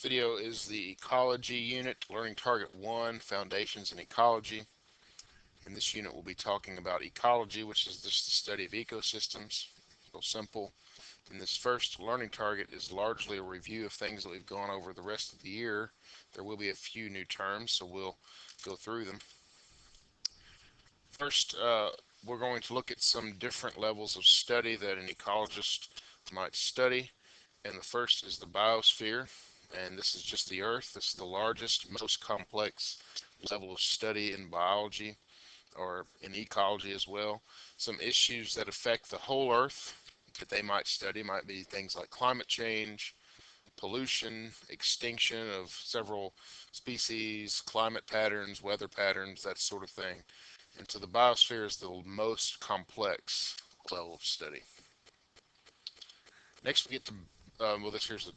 video is the Ecology unit, Learning Target 1, Foundations in Ecology. In this unit we'll be talking about ecology, which is just the study of ecosystems. Real simple. And this first learning target is largely a review of things that we've gone over the rest of the year. There will be a few new terms, so we'll go through them. First, we're going to look at some different levels of study that an ecologist might study. And the first is the biosphere, and this is just the Earth. This is the largest, most complex level of study in biology, or in ecology as well. Some issues that affect the whole Earth that they might study might be things like climate change, pollution, extinction of several species, climate patterns, weather patterns, that sort of thing. And so the biosphere is the most complex level of study. Next we get to, well, here's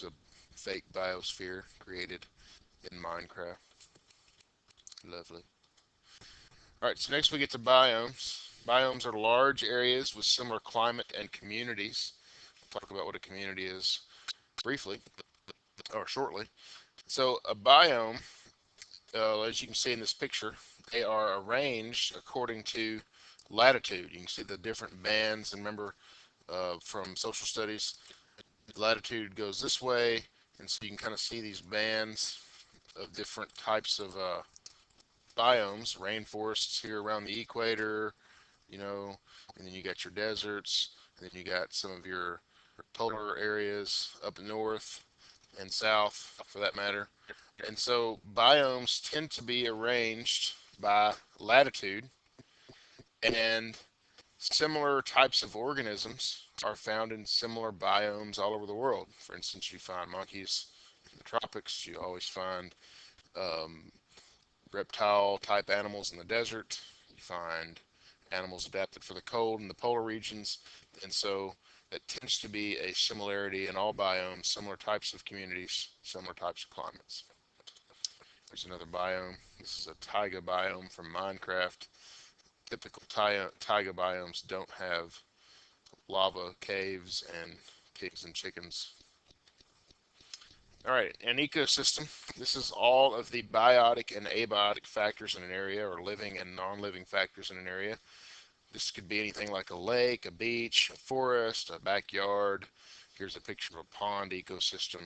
a fake biosphere created in Minecraft. Lovely. Alright, so next we get to biomes. Biomes are large areas with similar climate and communities. We'll talk about what a community is briefly, or shortly. So a biome, as you can see in this picture, they are arranged according to latitude. You can see the different bands, and remember from social studies, latitude goes this way, and so you can kind of see these bands of different types of biomes. Rainforests here around the equator, and then you got your deserts, and then you got some of your polar areas up north and south, for that matter. And so biomes tend to be arranged by latitude, and similar types of organisms are found in similar biomes all over the world. For instance, you find monkeys in the tropics. You always find reptile-type animals in the desert. You find animals adapted for the cold in the polar regions. And so that tends to be a similarity in all biomes, similar types of communities, similar types of climates. There's another biome. This is a taiga biome from Minecraft. Typical taiga biomes don't have lava caves and pigs and chickens. All right, an ecosystem. This is all of the biotic and abiotic factors in an area, or living and non-living factors in an area. This could be anything like a lake, a beach, a forest, a backyard. Here's a picture of a pond ecosystem.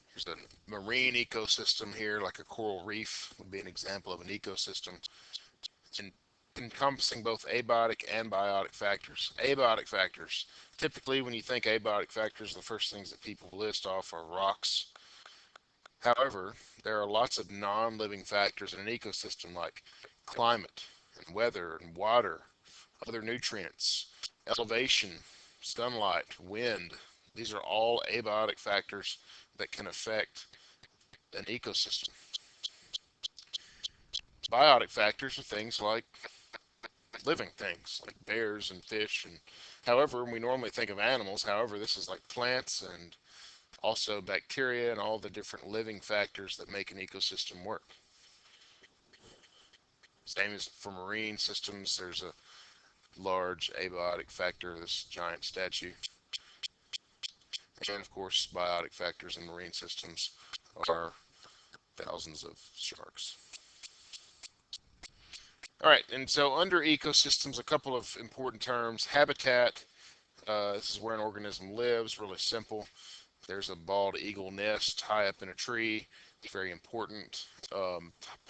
Here's a marine ecosystem here, like a coral reef would be an example of an ecosystem, and encompassing both abiotic and biotic factors. Abiotic factors. Typically, when you think abiotic factors, the first things that people list off are rocks. However, there are lots of non-living factors in an ecosystem, like climate and weather and water, other nutrients, elevation, sunlight, wind. These are all abiotic factors that can affect an ecosystem. Biotic factors are things like living things, like bears and fish, and however, we normally think of animals. However, this is like plants and also bacteria and all the different living factors that make an ecosystem work. Same as for marine systems. There's a large abiotic factor, this giant statue. And of course, biotic factors in marine systems are thousands of sharks. All right, and so under ecosystems, a couple of important terms. Habitat, this is where an organism lives, really simple. There's a bald eagle nest high up in a tree. It's very important.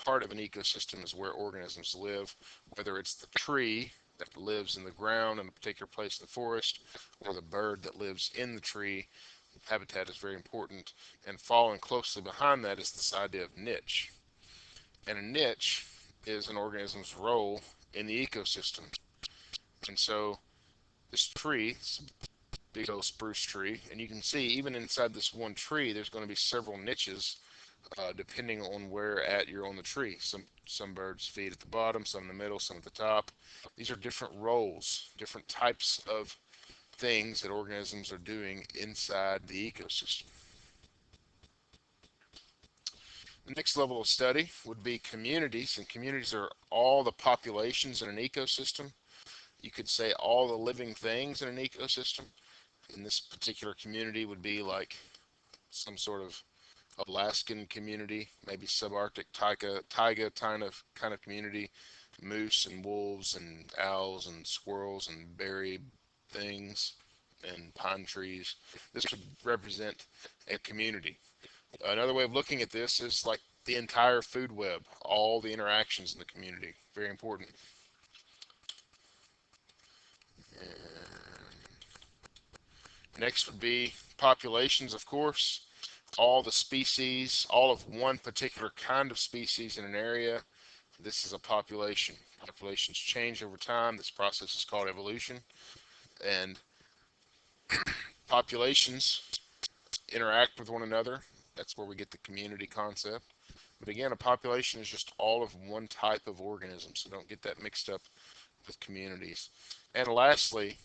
Part of an ecosystem is where organisms live, whether it's the tree that lives in the ground in a particular place in the forest, or the bird that lives in the tree. Habitat is very important, and following closely behind that is this idea of niche. And a niche is an organism's role in the ecosystem. And so this tree, this big old spruce tree, and you can see even inside this one tree there's going to be several niches depending on where you're on the tree. Some birds feed at the bottom, some in the middle, some at the top. These are different roles, different types of things that organisms are doing inside the ecosystem. The next level of study would be communities, and communities are all the populations in an ecosystem. You could say all the living things in an ecosystem. in this particular community would be like some sort of Alaskan community, maybe subarctic taiga kind of community, moose and wolves and owls and squirrels and berry things and pine trees. This would represent a community. Another way of looking at this is like the entire food web, all the interactions in the community. Very important. And next would be populations, of course. All the species, all of one particular kind of species in an area. This is a population. Populations change over time. This process is called evolution. And populations interact with one another. That's where we get the community concept. But again, a population is just all of one type of organism, so don't get that mixed up with communities. And lastly,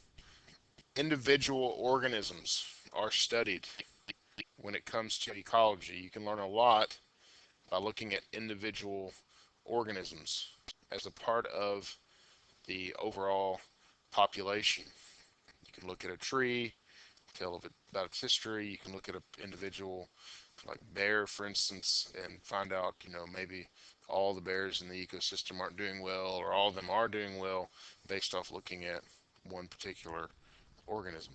individual organisms are studied when it comes to ecology. You can learn a lot by looking at individual organisms as a part of the overall population. You can look at a tree, tell about its history. You can look at an individual like bear, for instance, and find out, maybe all the bears in the ecosystem aren't doing well, or all of them are doing well, based off looking at one particular organism.